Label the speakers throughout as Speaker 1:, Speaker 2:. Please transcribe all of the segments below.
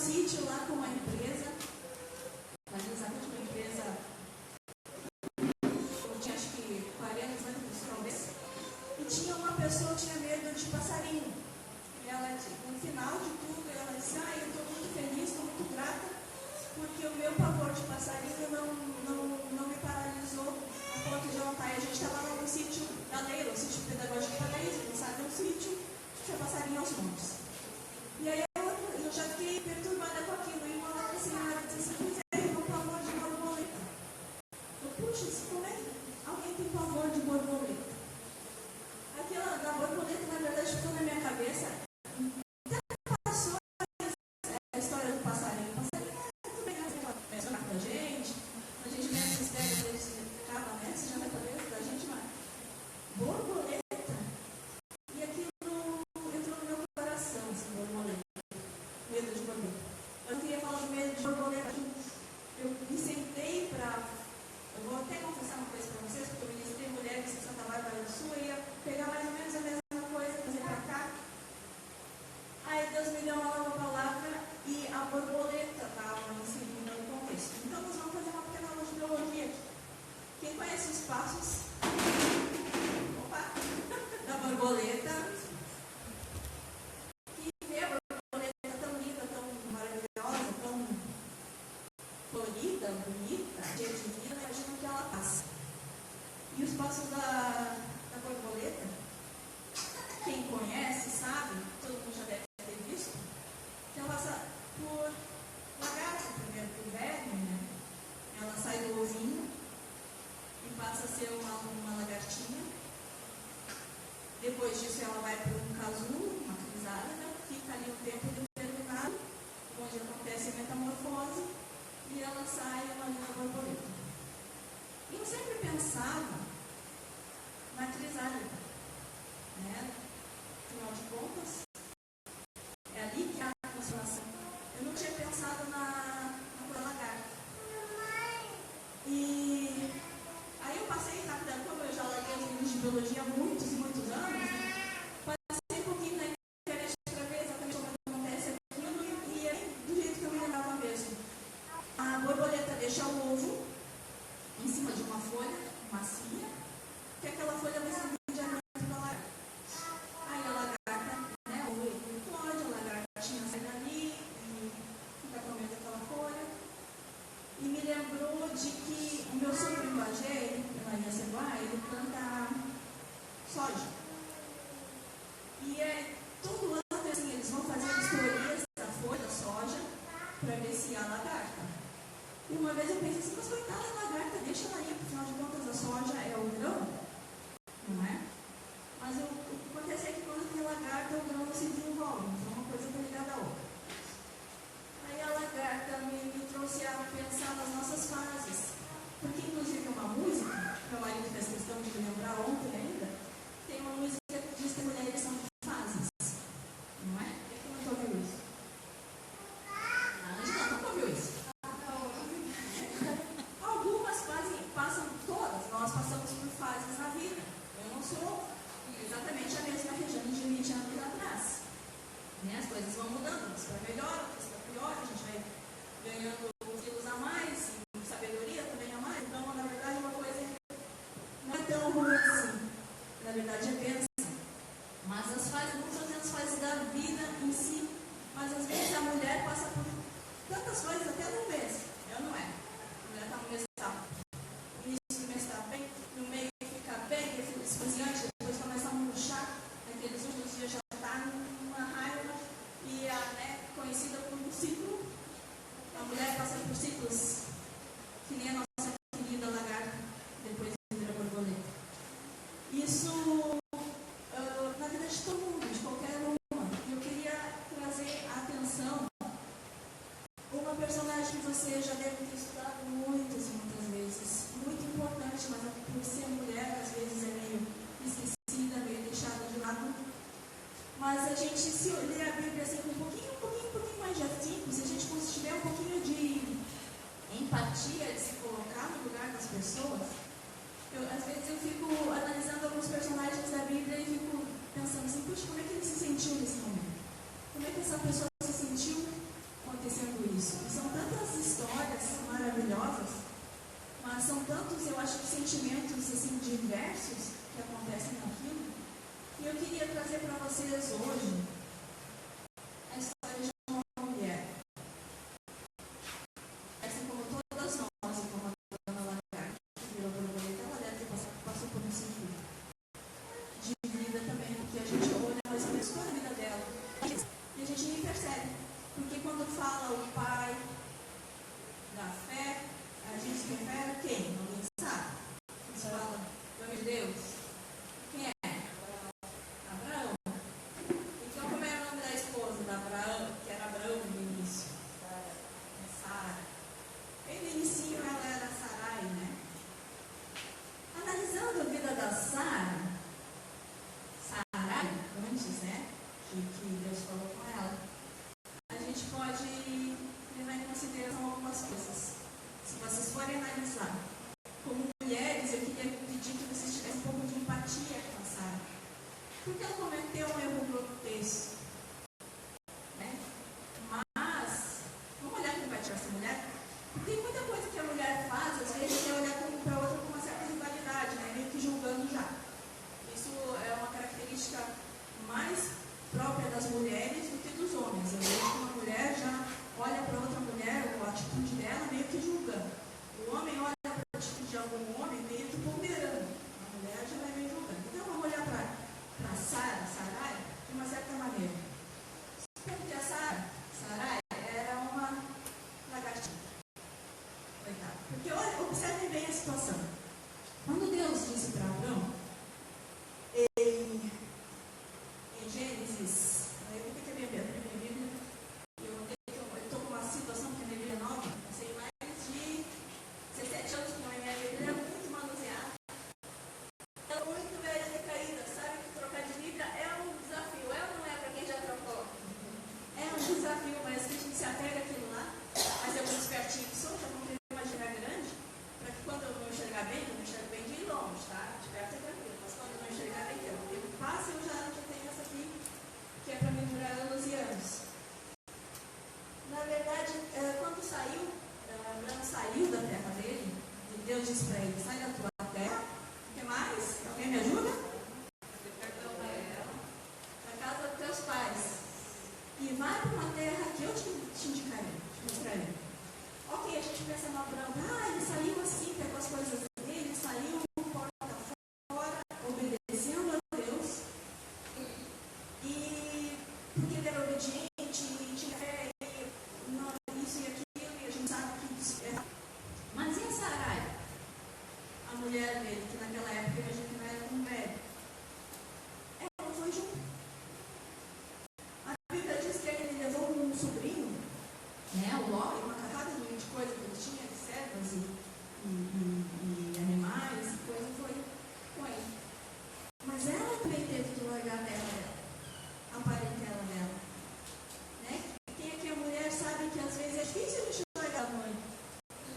Speaker 1: sítio lá com uma empresa, mas exatamente uma empresa, eu tinha acho que 40 anos talvez, e tinha uma pessoa que tinha medo de passarinho. E ela, no final de tudo, ela disse, eu estou muito feliz, estou muito grata, porque o meu pavor de passarinho não me paralisou a ponto de levantar. E a gente estava lá no sítio da Leila, o sítio pedagógico da Leila, quem sabe, um sítio que tinha passarinho aos montes. E aí eu já fiquei perturbada com aquilo, e uma outra senhora disse assim, pois é, eu tenho pavor de borboleta. Eu, puxa, como é que alguém tem pavor de borboleta? Aquela da borboleta, na verdade, ficou na minha cabeça. Passou a história do passarinho. O passarinho é tudo bem, mencionar pra gente, a gente vê essa história, eles acabam, né? Você já na cabeça da gente, mas borboleta. E aquilo entrou no meu coração, esse borboleta. Medo de borboleta. Eu não queria falar do medo de borboleta. Eu me sentei para. Eu vou até confessar uma coisa para vocês, porque eu ministrei mulheres em Santa Bárbara do Sul, e ia pegar mais ou menos a mesma coisa, trazer para cá. Aí Deus me deu uma nova palavra e a borboleta estava inserida no contexto. Então nós vamos fazer uma pequena aula de biologia aqui. Quem conhece os passos? Opa! Da borboleta. E vê a borboleta tão linda, tão maravilhosa, tão florida, bonita, cheia de vida, imagina o que ela passa. E os passos da borboleta, quem conhece, sabe, todo mundo já deve ter visto, que ela passa por lagarto, primeiro por verme, né? Ela sai do ovinho e passa a ser uma lagartinha. Depois disso ela vai para um casulo, uma crisálida, fica ali um tempo determinado, onde acontece a metamorfose, e ela sai uma linda borboleta. E eu sempre pensava na crisálida, né? Afinal de contas, é ali que há a transformação. Eu não tinha pensado na lagarta. E aí eu passei rapidamente, como eu já larguei os livros de biologia há muitos e muitos anos, passei um pouquinho na internet para ver exatamente como acontece aquilo, e é do jeito que eu me lembrava mesmo. A borboleta deixa o ovo em cima de uma folha macia, que aquela folha vai servir de alimento da lagarta. Aí a lagarta, né, o ovo eclode, a lagartinha sai dali e fica comendo aquela folha. E me lembrou de que o meu sogro em Bagé, lá em Aceguá, ele planta soja. E todo ano assim, eles vão fazer vistorias da folha da soja para ver se há lagarta. E uma vez eu pensei assim, mas coitada da lagarta, deixa ela aí, afinal de contas a soja é o grão, não é? Mas o que acontece é que quando tem lagarta, o grão não se desenvolve, então uma coisa está ligada à outra. Aí a lagarta me trouxe a pensar nas nossas fases, porque inclusive uma música, meu marido fez questão de me lembrar ontem ainda, tem uma música que diz que mulheres são de fases, não é? Quem que não ouviu isso? A Angela nunca ouviu isso. Algumas passam todas, nós passamos por fases na vida. Eu não sou exatamente a mesma região de 20 anos atrás. As coisas vão mudando, umas para melhor, outras para pior, a gente vai ganhando quilos a mais, e sabedoria também a mais. Então, na verdade, uma coisa não é tão ruim assim. Na verdade, é bênção. Mas as fases, não estou dizendo as fases da vida em si, mas às vezes a mulher passa por tantas coisas até no mês. Eu não é. A mulher está no mês, no início do mês está bem, no meio fica bem, fica esfuziante, depois começa a murchar, naqueles últimos dias já está numa raiva, e conhecida como ciclo. A mulher passa por ciclos que nem a nossa querida lagarta, depois vira borboleta. Isso na vida de todo mundo, de qualquer uma. E eu queria trazer a atenção uma personagem que você já deve ter estudado muitas e muitas vezes. Muito importante, mas por ser mulher, às vezes é meio esquecida, meio deixada de lado. Mas a gente, se ler a Bíblia assim, com um pouquinho mais de afinco, se a gente tiver um pouquinho de empatia, de se colocar no lugar das pessoas, às vezes eu fico analisando alguns personagens da Bíblia e fico pensando assim, puxa, como é que ele se sentiu nesse momento? Como é que essa pessoa se sentiu? Aconteceu Mas são tantos, eu acho, sentimentos assim, diversos que acontecem naquilo. E eu queria trazer para vocês hoje a história de uma mulher. Assim como todas nós, e como a Dona Lagarde, que virou borboleta, ela deve ter passou por um sentido de vida também, porque a gente olha mais ou menos toda a vida dela. E a gente nem percebe. Porque quando fala o pai da fé, a gente se refere a quem? Alguém sabe? Eles falam, nome de Deus. Quem é? Abraão. Então, como era o nome da esposa de Abraão, que era Abraão no início? Sara. Bem no início ela era Sarai, né? Analisando a vida da Sarai, antes, né? Que Deus falou com ela, a gente pode levar em consideração algumas coisas. Se vocês forem analisar, como mulheres, eu queria pedir que vocês tivessem um pouco de empatia com a Sara. Porque ela cometeu um erro grotesco. Né? Mas, vamos olhar com empatia essa mulher? Tem muita coisa que a mulher faz, às vezes é olhar para a outra com uma certa rivalidade, né? Meio que julgando já. Isso é uma característica mais própria das mulheres do que dos homens. Eu vejo que uma mulher já olha para outra mulher, ou a atitude dela, meio que julgando. O homem olha para a atitude de algum homem, meio que ponderando. A mulher já vai meio julgando. Então vamos olhar para Sarai, de uma certa maneira. Porque a Sarai era uma lagartinha. Coitada. Porque olha, observem bem a situação. Quando Deus disse para Abraão, em Gênesis, eu vou ter que abrir a minha Bíblia, eu estou com uma situação que a minha Bíblia é nova, passei mais de 17 anos com a minha Bíblia, é muito manuseada, ela é muito velha, decaída, sabe que trocar de Bíblia é um desafio, é ou não é para quem já trocou? É um desafio, mas que a gente se apega àquilo lá, mas eu muito espertinho que sou, já comprei uma Bíblia grande, para que quando eu não enxergar bem, eu não enxergo bem de longe, tá? De perto é tranquilo, mas quando eu não enxergar bem, eu passo, eu já tenho essa aqui, que é para me durar anos e anos. Na verdade, quando Abraão saiu da terra dele, e Deus disse para ele, sai da tua terra, o que mais? Alguém me ajuda? Da casa dos teus pais. E vai para uma terra que eu te indicarei, te mostrarei. Ok, a gente pensa no Abraão, ele saiu assim, pegou as coisas dele, saiu porta fora, obedecendo a Deus. E porque ele era obediente, e tinha fé, e isso e aquilo, e a gente sabe que isso é. Mas e a Sarai? A mulher dele, que naquela época a gente não era tão velha. Ela não foi junto. A Bíblia diz que ele levou um sobrinho, né, o Ló, e uma carrada de coisa que ele tinha, de servas e animais, e coisa foi com ele. Mas ela também teve que largar a terra dela, a parentela dela. Né? Quem aqui é mulher sabe que às vezes é difícil a gente largar a mãe.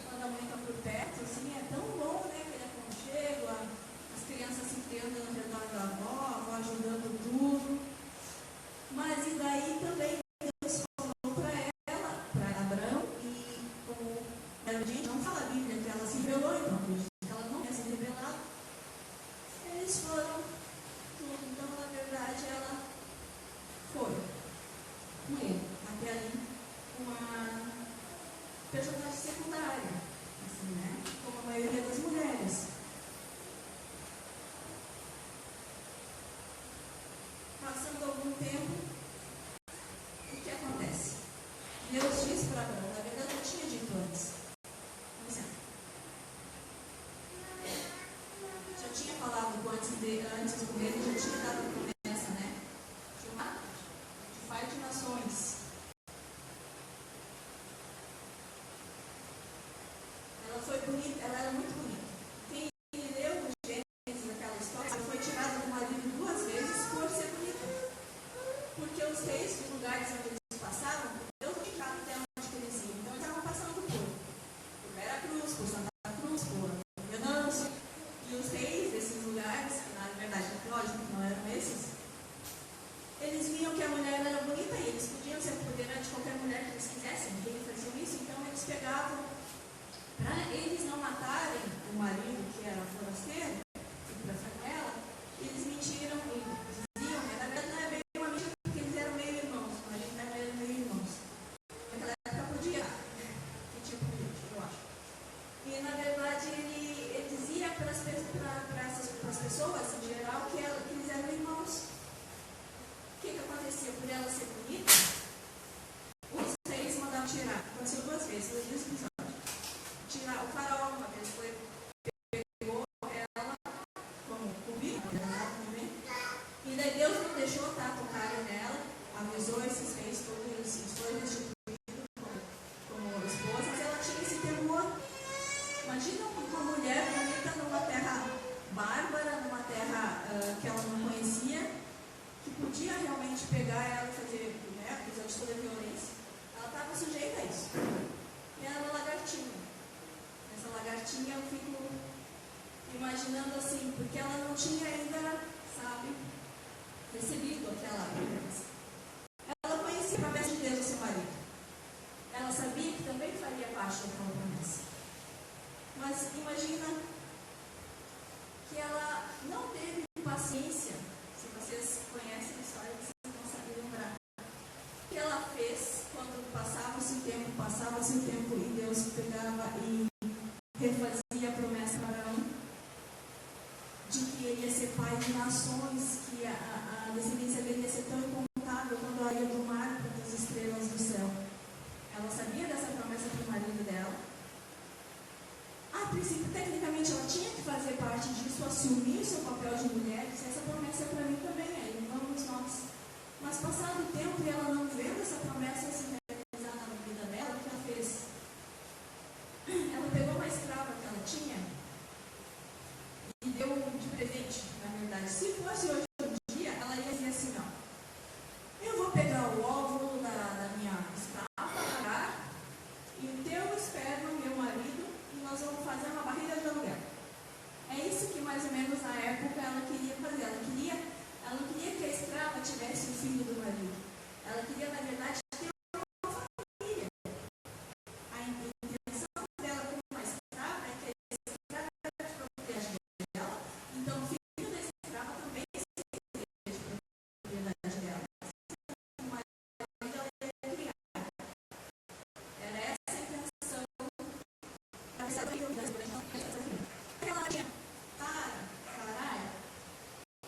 Speaker 1: Quando a mãe está por perto, assim, é tão bom, né? Aquele aconchego, as crianças se criando ao redor da avó, a avó ajudando tudo. Mas e daí também Deus falou para ela, para Abraão, e como ela diz, não fala a Bíblia que ela se revelou, então diz que ela não quer se revelar. Eles foram tudo, então na verdade ela foi com ele, até ali, uma personagem secundária, assim, né? Como a maioria das mulheres. Passando algum tempo, o que acontece? Deus disse para Abraão, na verdade eu tinha dito antes. Já tinha falado antes com ele, já tinha dado promessa, né? De pai de nações. Ela foi bonita, ela era muito bonita. Quem leu o Gênesis daquela história, ela foi tirada do marido 2 vezes por ser bonita. Porque os reis, os lugares onde eles passavam, Deus não tinha até onde eles iam. Então eles estavam passando por Veracruz, por Santa Cruz, por Venâncio. E os reis desses lugares, que na verdade, lógico que não eram esses, eles viam que a mulher era bonita e eles podiam se apoderar de qualquer mulher que eles quisessem. E eles faziam isso, então eles pegavam, para eles não matarem imaginando assim, porque ela não tinha ainda, sabe, recebido aquela promessa. Ela conhecia a promessa de Deus ao seu marido. Ela sabia que também faria parte daquela promessa. Mas imagina que ela não teve paciência. Se vocês conhecem a história, vocês vão saber lembrar. O que ela fez quando passava-se o tempo e Deus pegava e refazia a promessa para Abraão de que ele ia ser pai de nações, que a descendência dele ia ser tão incontável quando a ilha do mar quanto as estrelas do céu. Ela sabia dessa promessa para o marido dela. A princípio, tecnicamente, ela tinha que fazer parte disso, assumir o seu papel de mulher, e essa promessa é para mim também, aí vamos nós. Mas passado o tempo e ela não vendo essa promessa se realizar na vida dela, o que ela fez? Ela pegou uma escrava que ela tinha e deu de presente, na verdade. Se fosse hoje em dia, ela ia dizer assim, não, eu vou pegar o óvulo da minha escrava, e o teu esperma, meu marido, e nós vamos fazer uma barriga de aluguel. É isso que mais ou menos na época ela queria fazer. Ela não queria que a escrava tivesse o filho do marido. Ela queria, na verdade, ter uma família. A intenção dela como uma escrava é que a escrava era de propriedade dela, então o filho da escrava também seria de propriedade dela. O marido ela ia criar. Era essa a intenção da vida das ela tinha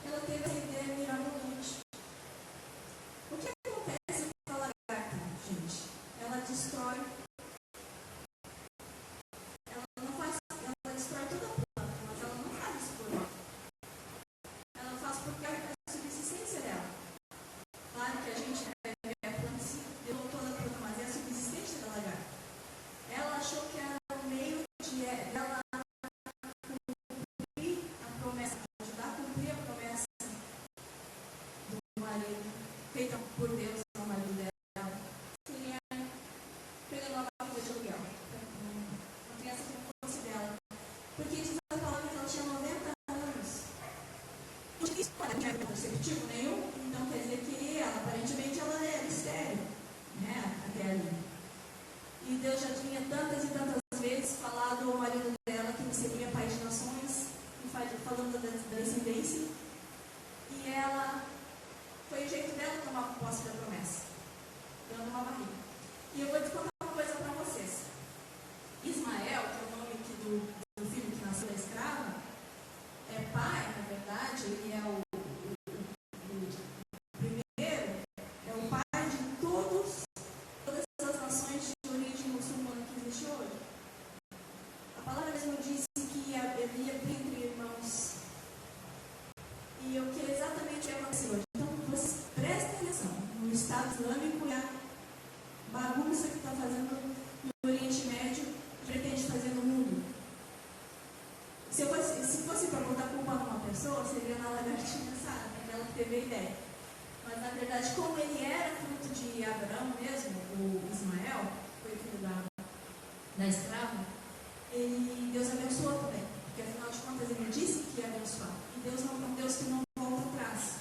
Speaker 1: ela teve essa ideia mirabolante. O que acontece com a lagarta, gente? Ela destrói. Ela destrói toda a planta, mas ela não faz isso por ela. Ela faz porque é a subsistência dela. Claro que a gente vê a planta se derrubou toda a planta, mas é a subsistência da lagarta. Ela achou que era o meio de ela cumprir a promessa, ajudar a cumprir a promessa do marido, feita por Deus ao marido dela, seria pegando uma barriga de aluguel, uma criança que não fosse dela. Porque diz a palavra que ela tinha 90 anos. Isso não tinha contraceptivo nenhum, então quer dizer que ela, aparentemente, ela era estéril, né, até ali. E Deus já tinha tantas e tantas vezes falado ao marido dela que ele seria pai de nações, falando da descendência. E ela, foi o jeito dela tomar posse da promessa, dando uma barriga. E eu vou te contar uma coisa para vocês. Ismael, que é o nome aqui do filho que nasceu da escrava, é pai, na verdade, ele é o primeiro, é o pai de todas as nações de origem muçulmana que existe hoje. A palavra mesmo disse que ele ia vir entre irmãos. E o que exatamente aconteceu hoje? Então, vocês prestem atenção no Estado Islâmico e a bagunça que está fazendo no Oriente Médio, pretende fazer no mundo. Se fosse para botar culpa numa pessoa, seria na lagartinha, sabe? Ela que teve a ideia. Mas, na verdade, como ele era fruto de Abraão mesmo, o Ismael, foi filho da escrava, Deus abençoou também. Porque, afinal de contas, ele disse que ia abençoar. E Deus não é um Deus que não volta atrás.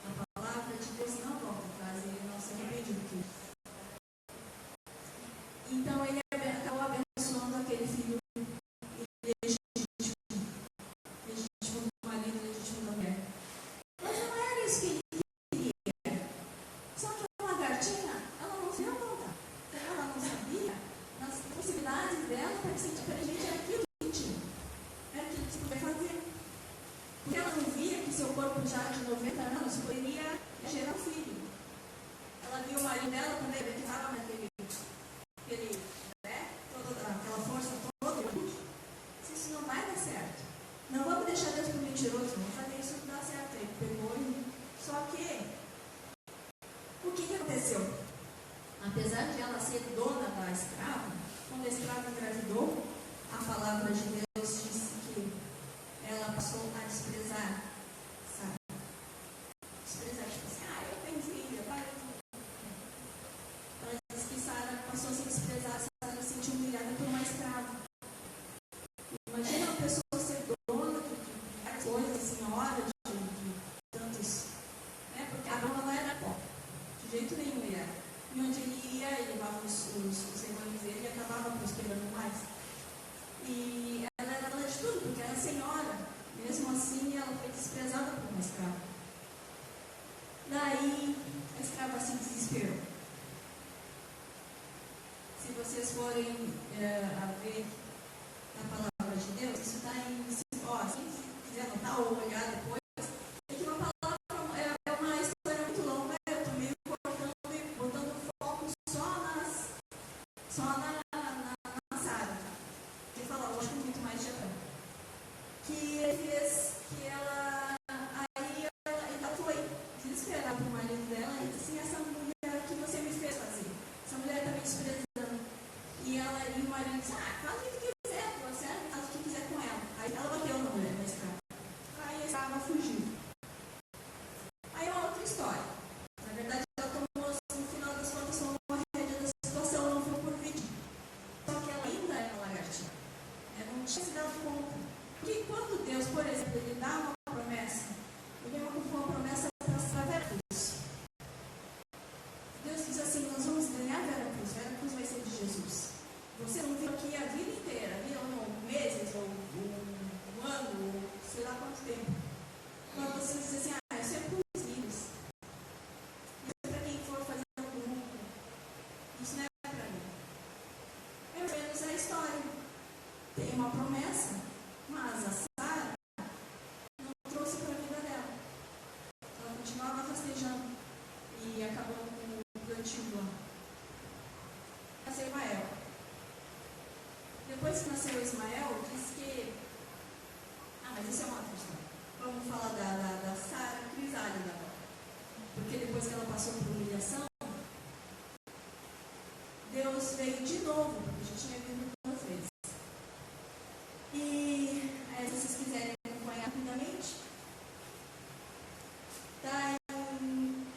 Speaker 1: A palavra de Deus não volta atrás. Ele não se arrepende do que. Então, ele acabou abençoando aquele filho legítimo do marido, legítimo da mulher. Mas não era isso que ele queria. Só que a lagartinha, ela não se deu conta. Ela não sabia das possibilidades dela para que a gente era aquilo que tinha. Era aquilo que se podia fazer. Porque ela não via que seu corpo já de 90 anos poderia gerar um filho. Ela viu o marido dela quando ele estava naquele aquela força toda, isso não vai dar certo. Não vamos deixar Deus por mentiroso, vamos fazer isso dar certo. Ele pegou e... Só que, o que aconteceu? Apesar de ela ser dona da escrava, quando a escrava engravidou, a palavra de Deus disse que ela passou a desprezar, sabe? Desprezar, tipo assim, eu tenho filha, pai. Ela disse que Sara passou a se desprezar, Sara se sentiu humilhada por uma escrava. Imagina uma pessoa ser dona dela. E onde ele ia, ele levava os rebanhos dele e acabava prosperando mais. E ela era dona de tudo, porque era senhora. Mesmo assim, ela foi desprezada por uma escrava. Daí, a escrava se desesperou. Se vocês forem a ver na palavra de Deus, isso está em... se quiser anotar ou olhar depois, é que uma palavra é uma história muito longa. Eu estou meio cortando e botando foco só na Sara. Ele fala, lógico, muito mais de Abraão. Que ele fez que ela... Aí ela foi desesperada para o marido dela e disse assim, essa mulher que você me fez fazer, essa mulher está me desprezando. E o marido disse, faz o que quiser, você faz o que quiser com ela. Aí ela bateu na mulher, na escrava. Aí a escrava fugiu. Aí é uma outra história. Na verdade, ela tomou, no final das contas, tomou a rédea da situação, não foi por vítima. Só que ela ainda era uma lagartinha. Ela não tinha se dado conta. Porque quando Deus, por exemplo, ele dá uma promessa, ele deu uma promessa para Veracruz. Deus diz assim, nós vamos ganhar Veracruz. Veracruz vai ser de Jesus. Você não viu aqui a vida inteira, viram meses, ou um ano, ou sei lá quanto tempo. Quando você diz assim, isso é para os livros. Isso é para quem for fazer algum lucro. Isso não é para mim. É menos a história. Tem uma promessa, mas a Sara não trouxe para a vida dela. Ela continuava rastejando e acabando com o plantio lá. Nasceu Ismael. Depois que nasceu Ismael, diz que... mas isso é uma outra história. Vamos falar da Sara Crisálida agora. Porque depois que ela passou por humilhação, Deus veio de novo, porque já tinha vindo duas vezes. E se vocês quiserem acompanhar rapidamente, está em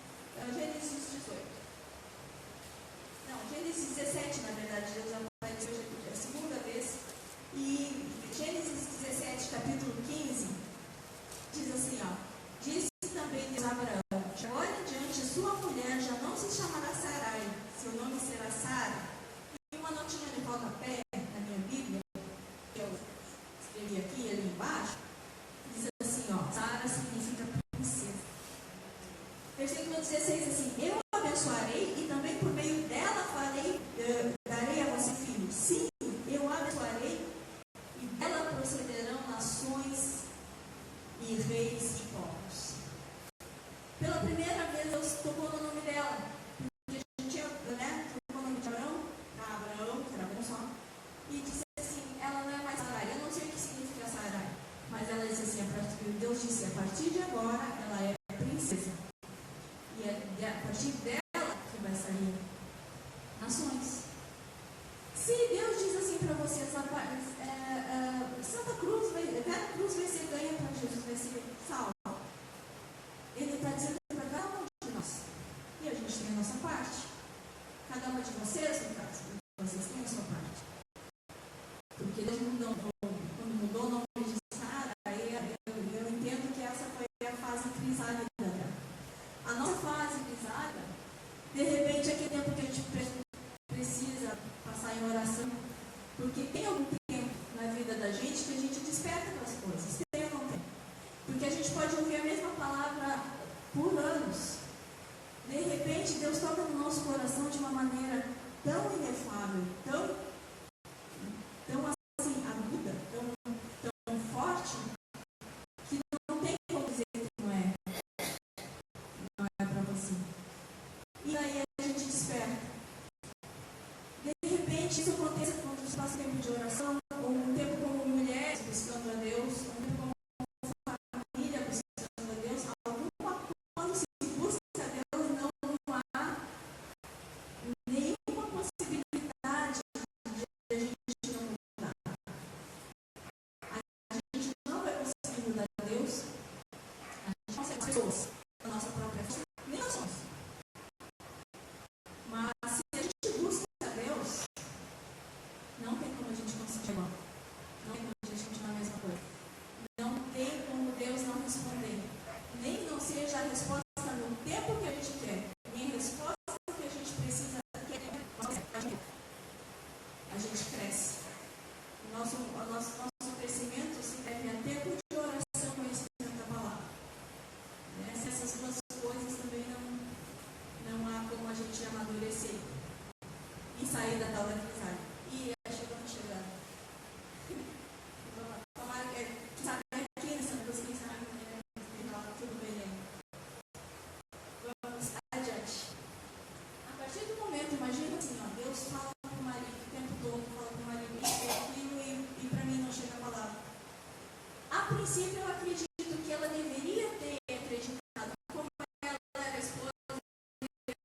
Speaker 1: Gênesis 18. Não, Gênesis 17, na verdade, Deus apareceu hoje a segunda vez. E Gênesis 17, capítulo 15, diz assim, disse também Deus a Abraão, de agora em diante sua mulher já não se chamará Sarai, seu nome será Sara. E uma notinha de rodapé na minha Bíblia, que eu escrevi aqui ali embaixo, diz assim, Sara significa princesa. Versículo 16, assim, eu a abençoarei e também por meio dela darei a você filho. Sim, eu a abençoarei e dela procederão nações e reis de povos. Pela primeira vez Deus tocou no nome dela. Porque a gente tocou o nome de Abraão, que era Abraão só, e disse assim, ela não é mais Sarai. Eu não sei o que significa Sarai, mas ela disse assim, Deus disse, a partir de agora ela é princesa. E é a partir dela que vai sair nações. Se Deus diz assim para você, Santa Cruz, Vera Cruz vai ser ganha para Jesus, vai ser salva. Ele está dizendo para cada um de nós. E a gente tem a nossa parte. Cada uma de vocês, no caso, vocês têm a sua parte. Porque Deus quando mudou o nome de Sara, eu entendo que essa foi a fase crisálida dela. A nossa fase crisálida, de repente, é aquele tempo que a gente precisa passar em oração, porque tem algum tempo na vida da gente que a gente desperta para as coisas. Tem ou não tem? Porque a gente pode ouvir a mesma palavra por anos. De repente, Deus toca no nosso coração de uma maneira tão inefável, tão assim, aguda, tão forte, que não tem como dizer que não é para você. E aí a gente desperta. De repente, isso acontece quando você passa tempo de oração, ou um tempo como mulher buscando a Deus, um tempo como família buscando a Deus. Quando se busca a Deus, não há nenhuma possibilidade de a gente não mudar. sair da tal da crisálida. E chegando chegando. Tomara que sabe aqui nessa coisa que sabe, tudo bem aí. Vamos adiante. A partir do momento, imagina assim, ó, Deus fala para o marido o tempo todo, fala para o marido aquilo e para mim não chega a palavra. A princípio eu acredito que ela deveria ter acreditado, como ela era esposa,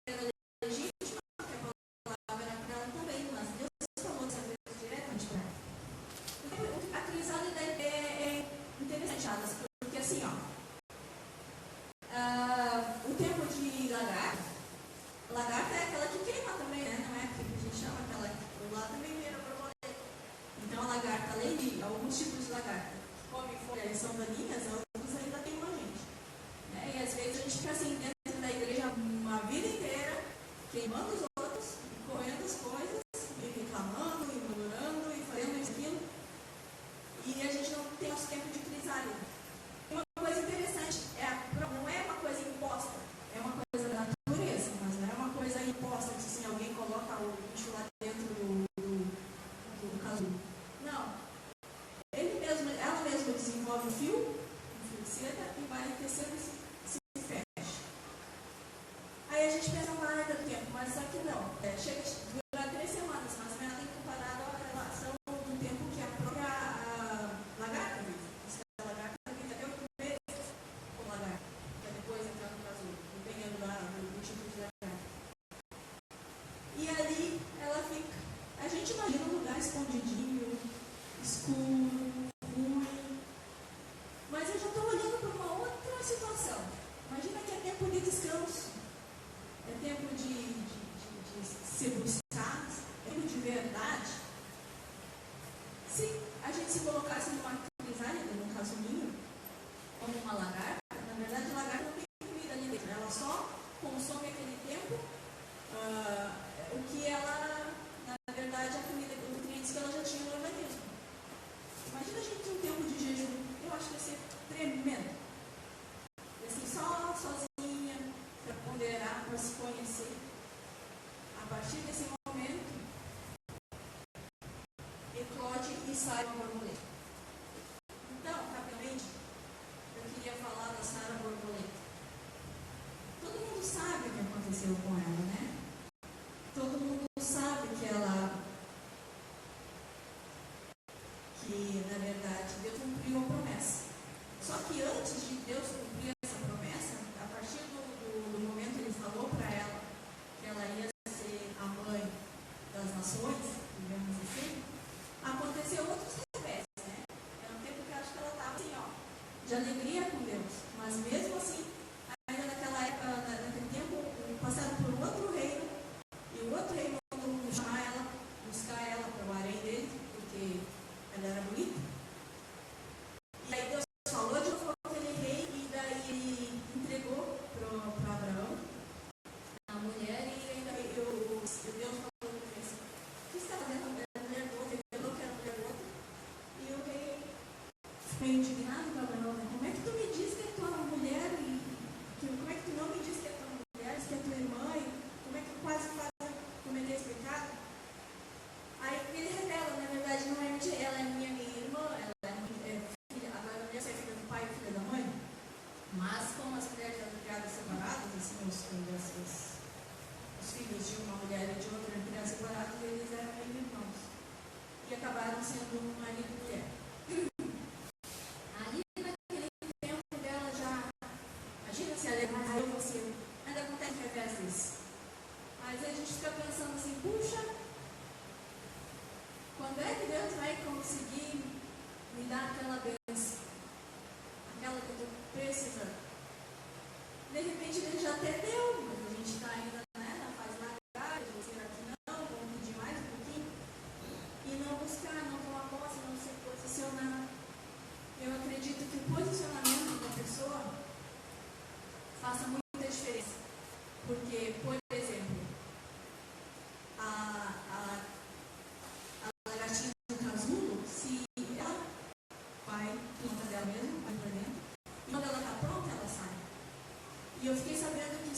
Speaker 1: era legítima, que a palavra era para ela também, mas Deus falou dessa coisa diretamente para ela. A crisálida é interessante, porque assim, ó, o tempo de lagarta é aquela que queima também, né? Não é aquilo que a gente chama, aquela que lá também vira borboleta. Então a lagarta, além de alguns tipos de lagarta, comem folhas e são daninhas, outros ainda queimam a gente. Né? E às vezes a gente fica assim dentro da igreja uma vida inteira, queimando os outros, correndo as coisas, e reclamando, e murmurando, e fazendo isso e aquilo. E a gente não tem nosso tempo de crisálida. Uma coisa interessante, não é uma coisa imposta, é uma coisa da natureza, mas não é uma coisa imposta, que assim, alguém coloca o bicho lá dentro do casulo. Não. Ela mesma desenvolve um fio de seda e vai tecendo e se fecha. Aí a gente pensa uma área do tempo, mas só que não. Chega a durar 3 semanas, mas ela tem comparado a relação do tempo que a própria lagarta vive. A lagarta vive até 8 meses com lagarta, para depois entrar no casulo, dependendo do tipo de lagarta. E ali ela fica. A gente imagina um lugar escondidinho, escuro, ruim. Mas eu já estou olhando para uma outra situação. Imagina que é tempo de descanso. É tempo de ser buscado. É tempo de verdade. Se a gente se colocasse numa crisálida, num casulinho, como uma lagarta, na verdade a lagarta não tem comida ali dentro. Ela só consome aquele tempo o que ela, na verdade, a comida, os nutrientes que ela já tinha no organismo. Imagina a gente ter um tempo de jejum. Eu acho que ia ser tremendo. E assim, só sozinha, para ponderar, para se conhecer. A partir desse momento, eclode e sai uma borboleta. Então, rapidamente, eu queria falar da Sara Borboleta. Todo mundo sabe o que aconteceu com ela, né? Todo mundo sabe que na verdade, Deus cumpriu a promessa. Só que antes de Deus cumprir essa promessa, a partir do momento que Ele falou para ela que ela ia ser a mãe das nações, digamos assim, aconteceu outros revés, né? Era um tempo que eu acho que ela estava assim, ó, de alegria com Deus. Mas mesmo assim, ainda naquela época, naquele tempo, passaram por um outro reino, e o outro reino mandou chamar ela, buscar ela para o harém dele, porque ela era bonita. E aí Deus falou de novo com aquele rei, e daí ele entregou para Abraão a mulher, e aí Deus falou para ele assim: o que você está fazendo? A mulher do outro, revelou que era a mulher do outro. E o rei ficou indignado com Abraão: como é que tu me diz que é tua mulher? Como é que tu não me diz que é tua mulher? Diz que é tua irmã? E como é que tu quase faz cometer esse pecado? Aí ele revela: na verdade não é mentira, ela é minha irmã, ela é filha, agora não é filha do pai e filha da mãe, mas como as mulheres eram criadas separadas, assim, os filhos de uma mulher e de outra eram criados separados, eles eram meio irmãos e acabaram sendo um marido e mulher. Ali naquele tempo dela já, imagina se ela é eu, você, ainda acontece revés desse. Mas aí a gente fica pensando assim: puxa, quando é que Deus vai conseguir me dar aquela bênção? Aquela que eu estou precisando? De repente Ele já até deu, mas a gente está ainda, né, na fase lagar, será que não? Vamos pedir mais um pouquinho? E não buscar, não tomar posse, não se posicionar. Eu acredito que o posicionamento da pessoa faça muita diferença. Porque, por exemplo, a lagartinha do casulo, se ela vai planta dela mesmo, vai para dentro, e quando ela está pronta, ela sai. E eu fiquei sabendo que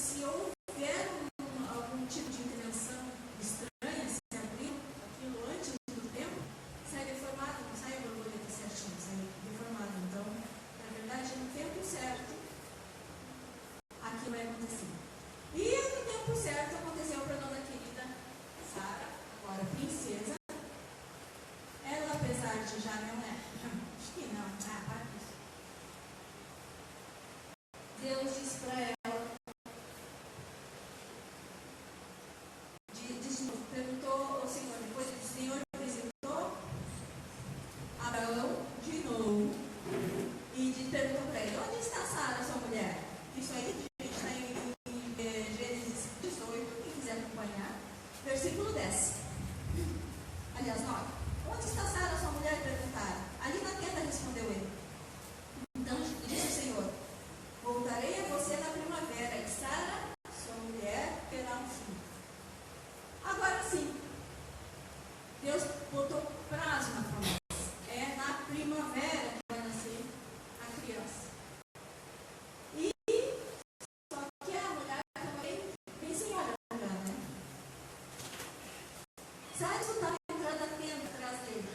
Speaker 1: Sara estava entrando na tenda atrás dele.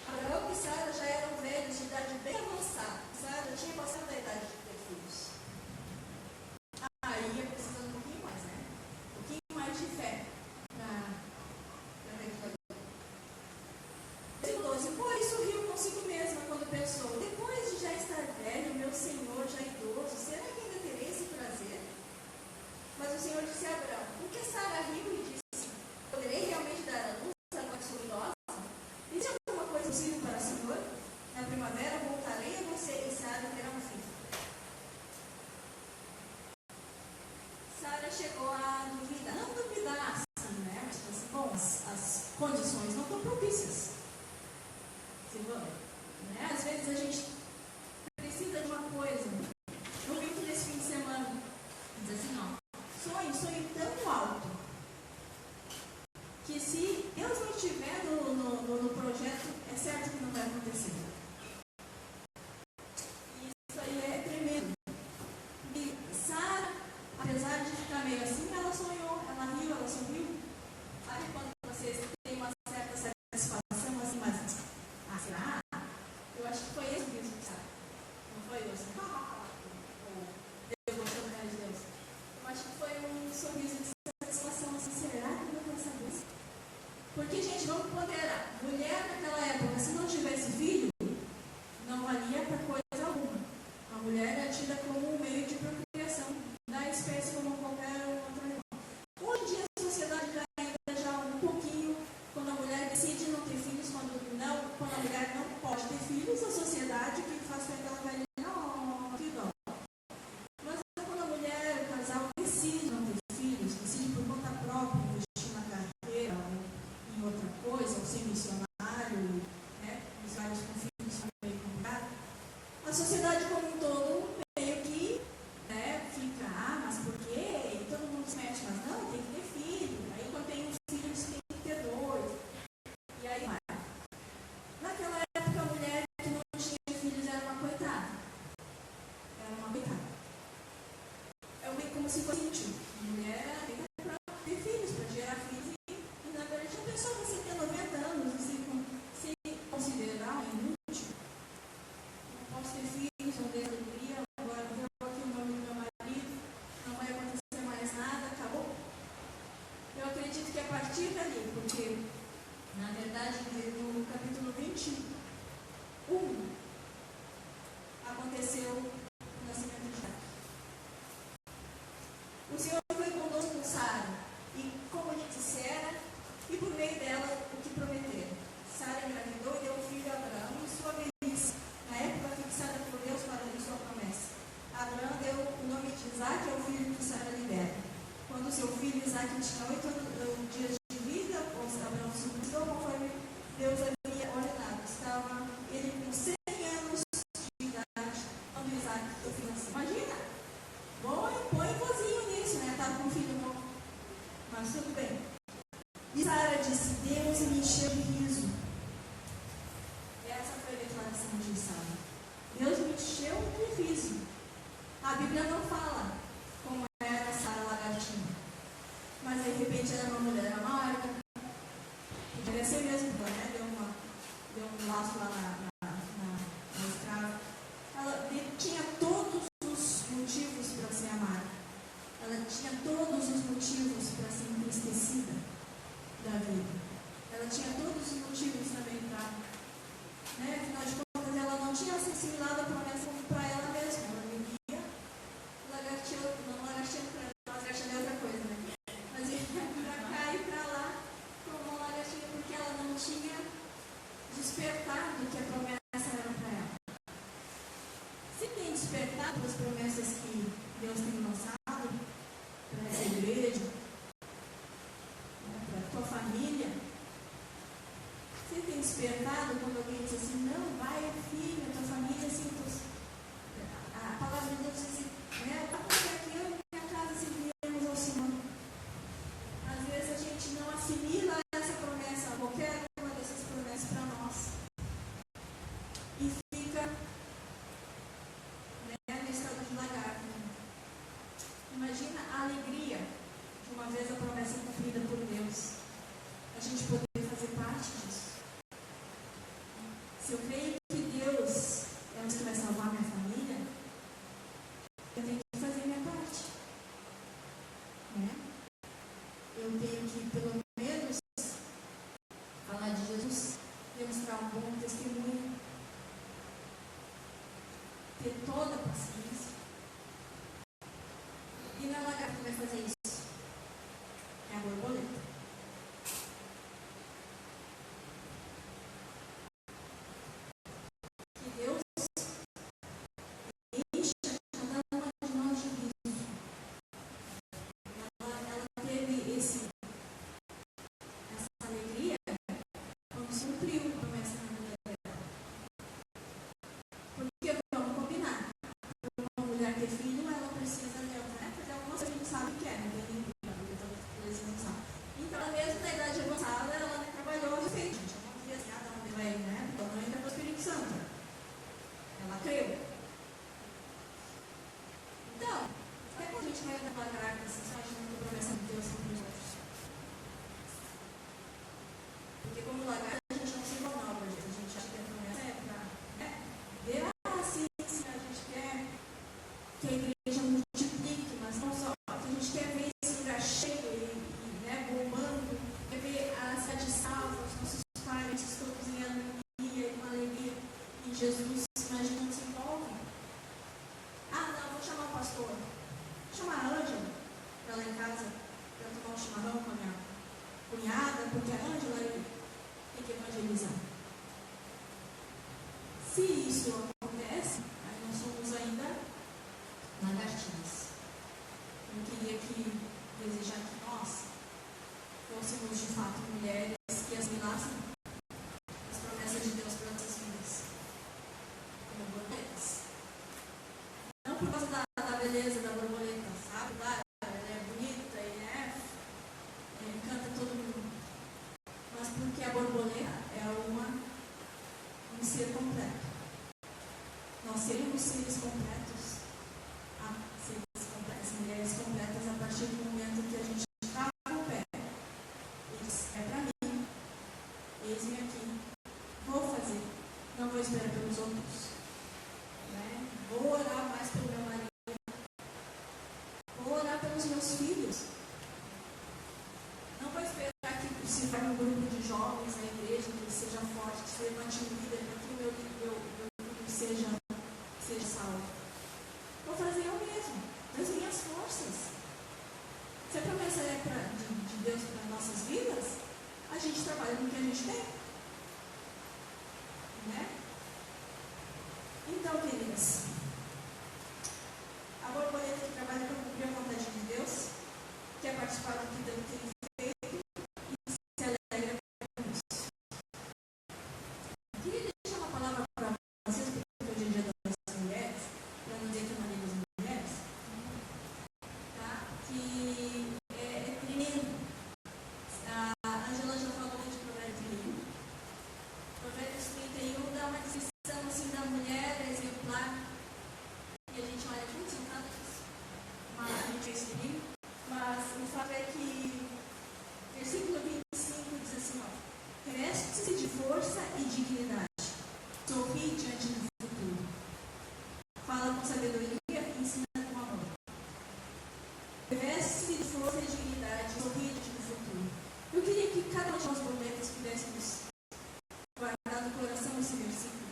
Speaker 1: Abraão e Sara já eram velhos, de idade bem avançada. Sara já tinha passado da idade de ter filhos. Aí ia precisando um pouquinho mais, né? Um pouquinho mais de fé para ter que 12. Pois sorriu consigo mesma quando pensou: depois de já estar velho, meu senhor já idoso, será que ainda terei esse prazer? Mas o Senhor disse a Abraão: por que Sara riu e disse: poderei realmente dar a luz agora que sou idosa? Existe alguma coisa possível para o Senhor? Na primavera voltarei a você e Sara terá um filho. Sara chegou a duvidar, não duvidar assim, né? Mas assim, bom, as condições não estão propícias. Né? Às vezes a gente precisa de uma coisa. Eu vi que nesse fim de semana diz assim, sonho tão alto que se Deus não estiver no projeto, é certo que não vai acontecer. E isso aí é tremendo. E Sara, apesar de ficar meio assim, ela sonhou, ela riu, ela sorriu. Aí quando vocês têm uma certa satisfação assim, mas será? Eu acho que foi esse mesmo, sabe? Não foi eu assim, Deus gostou da cara de Deus. Eu acho que foi um sorriso de satisfação assim, será que eu vou saber isso? Porque, gente, vamos ponderar. Mulher naquela época, se não tivesse filho, não valia para coisa alguma. A mulher era tida como um meio de procriação da espécie como qualquer outro animal. Hoje em dia a sociedade já um pouquinho, quando a mulher decide não ter filhos, quando a mulher não pode ter filhos, a sociedade que faz com que ela vai que dó. Mas quando a mulher, o casal decide não ter filhos, decide por conta própria investir na carreira ou em outra coisa, ou ser missionário, né, os vários com filhos meio complicado, a sociedade como um todo meio que, né, fica, mas por quê? E todo mundo se mete, mas não, tem que ter filho. Aí quando tem um filho, você tem que ter dois. E aí vai. Naquela época, a mulher que não tinha filhos era uma coitada. É meio como se fosse inútil. A mulher era feita para ter filhos, para gerar filhos. E na verdade, a pessoa você tem 90 anos e se considerar inútil, não posso ter filhos, não tenho alegria, agora deu aqui o nome do meu marido, não vai acontecer mais nada, acabou. Eu acredito que a partir dali, porque na verdade no capítulo 21 aconteceu o nascimento de Isaac. O Senhor foi bondoso com Sara, e como lhe dissera, e por meio dela o que prometera. Sara engravidou e deu um filho a Abraão em sua velhice, na época fixada por Deus para lhe sua promessa. Abraão deu o nome de Isaac ao filho que Sara lhe dera. Quando seu filho Isaac tinha 8 dias de vida, Abraão se circuncidou conforme Deus havia ordenado. Estava ele com 100 anos de idade quando Isaac foi filho. Imagina! Põe cozinho nisso, né? Estava com um filho novo. Mas tudo bem. E Sara disse: Deus me encheu de riso. Essa foi a declaração de Sara. Deus me encheu de riso. A Bíblia não fala como era Sara lagartinha. Mas de repente era uma mulher amarga. Poderia ser mesmo, né? Deu um laço lá na escrava. Ela tinha todos os motivos para ser amada. Ela tinha todos os motivos para ser entristecida da vida. Ela tinha todos os motivos também para, né? Afinal de contas, ela não tinha se assimilado a promessa como para ela mesma. Ela vivia lagarteando para ela. Lagarteando é outra coisa, né? Mas ia para cá e para lá como uma lagartinha, porque ela não tinha despertado que a promessa era para ela. Se tem despertado as promessas que Deus tem lançado para essa igreja, para a tua família, se tem despertado quando alguém diz assim, não, vai filho, a tua família, assim, a palavra de Deus diz assim, né, acontecer aqui, eu e minha casa serviremos ao Senhor. Às vezes a gente não assimila essa promessa, qualquer uma dessas promessas para nós, e fica, né, no estado de lagarto. Imagina a alegria de uma vez a promessa cumprida por Deus. pelo menos falar de Jesus, demonstrar um bom testemunho, ter toda a paciência. E não é a lagarta que vai fazer isso, é a borboleta. Que Deus encha cada uma de nós de riso. Ela teve essa alegria quando se cumpriu a promessa na vida dela. Porque vamos combinar, para uma mulher ter filho, ela precisa de fazer algumas coisas que a gente sabe que é, não tem ninguém, não sabe. Então, ela mesmo na idade avançada, ela trabalhou a respeito. Gente, eu não via assim, onde vai, né? Porque ela não entra para o Espírito Santo. Ela creu. Então, até quando a gente vai andar pela caráter assim, só a gente não tem promessa de Deus para os outros. Porque como lagarto, a gente não se envolve para a gente acha que a promessa é para ver, sim, a gente quer que a igreja multiplique, mas não só, a gente quer ver esse lugar cheio e bombando, quer ver a cidade salva, os nossos parentes todos em harmonia, em uma alegria em Jesus, mas a gente não se envolve. Ah, não, vou chamar o pastor, vou chamar a Ângela para lá em casa, para tomar um chimarrão com a minha cunhada, porque a Ângela tem que evangelizar. Se isso acontece, aí nós somos ainda lagartinhas. Eu queria desejar que nós fôssemos de fato mulheres que assimilassem as promessas de Deus para nossas vidas, como borboletas. Não por causa da beleza da borboleta, sabe? Claro, ela é bonita e encanta todo mundo. Mas porque a borboleta é um ser completo. Nós seríamos seres completos, mulheres completas a partir do momento que a gente estava no pé e diz, é para mim, eis-me aqui, vou fazer, não vou esperar pelos outros, vou orar mais pelo meu marido, vou orar pelos meus filhos, não vou esperar que se forme um grupo de jovens na igreja, que seja forte, que seja um líder, para que o meu filho seja salvo. Vou fazer eu mesmo, das minhas forças. Se a promessa é de Deus para as nossas vidas, a gente trabalha com o que a gente tem. Então, queridas, a borboleta que trabalha para cumprir a vontade de Deus, quer participar do que Deus tem feito e se alegra com isso. Eu queria deixar uma palavra para vocês, porque hoje é dia das mulheres, para não dizer que eu não ligo as mulheres, tá? Que é tremendo. A Ângela já falou de Provérbios 31. Provérbios 31 dá uma descrição assim da mulher exemplar. E a gente olha juntos, não nada disso. Mas a gente fez livro. Mas o fato é que versículo 25 diz assim, reste-se de força e dignidade. Sorri diante do futuro. Fala com sabedoria e ensina com amor. Reste-se de força e dignidade. Sorri diante do futuro. Eu queria que cada uma de nós borboletas pudéssemos guardar no coração esse versículo.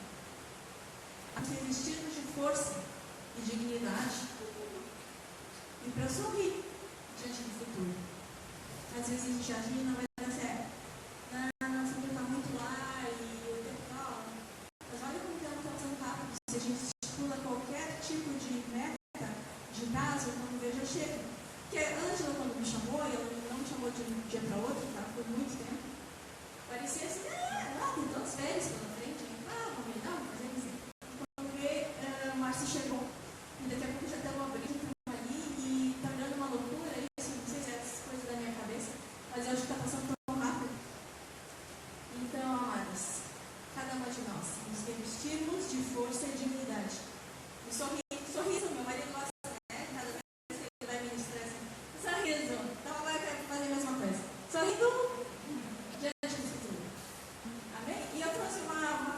Speaker 1: Aqui é vestido de força e dignidade. E para sorrir diante do futuro. Às vezes a gente acha que não vai dar certo. Não, sempre está muito lá e o tempo tal. Mas olha como o tempo está passando rápido. Se a gente estipula qualquer tipo de meta, de prazo, quando veja chega. Porque a Ângela, quando me chamou, e ela não me chamou de um dia para outro, tá? Por muito tempo. Parecia assim, tem tantas férias pela frente. Vamos ver, não, mas é assim. Quando vê, Márcia chegou. E daqui a pouco já estamos abrindo ali e está dando uma loucura. Isso, não sei se é essas coisas da minha cabeça, mas eu acho que está passando tão rápido. Então, amadas, cada uma de nós nos revestimos de força e dignidade. E sorriso, meu marido gosta, cada vez que ele vai ministrar assim, sorriso. Então agora eu quero fazer a mesma coisa. Sorrindo diante do futuro. Amém? E eu trouxe uma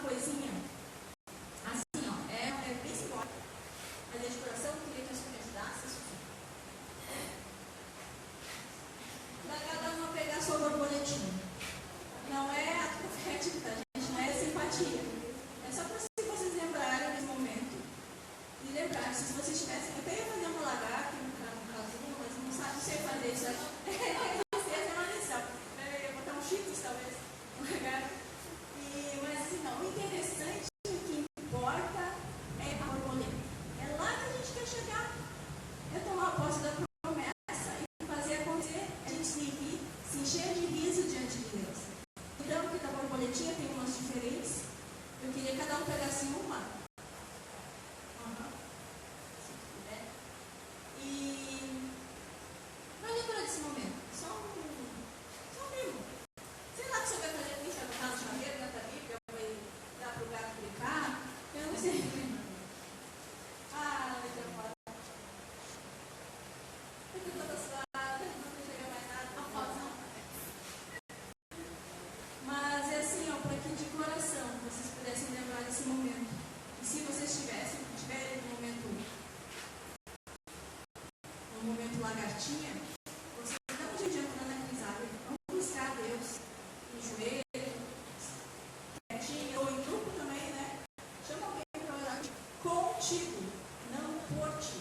Speaker 1: se vocês tiverem no momento lagartinha, vocês não de adiantando naqueles hábitos, vão buscar Deus no joelho, quietinho, ou em grupo também, né? Chama alguém para orar contigo, não por ti.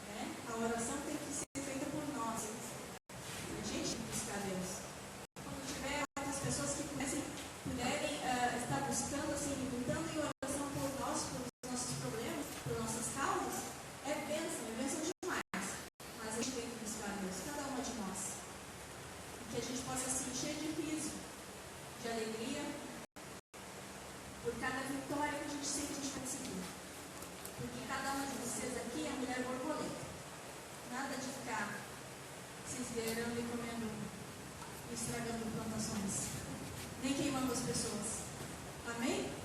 Speaker 1: Né? A oração tem que ser feita por nós. A gente tem que buscar Deus. Quando tiver outras pessoas que puderem estar buscando, assim, lutando em oração por nós, pelos nossos problemas, por nossas causas, é bênção demais. Mas a gente tem que buscar Deus, cada uma de nós. E que a gente possa se encher de riso, de alegria, por cada vitória que a gente sente de conseguir. Porque cada uma de vocês aqui é mulher borboleta. Nada de ficar se esgueirando e comendo, estragando plantações. Nem queimando as pessoas. Amém?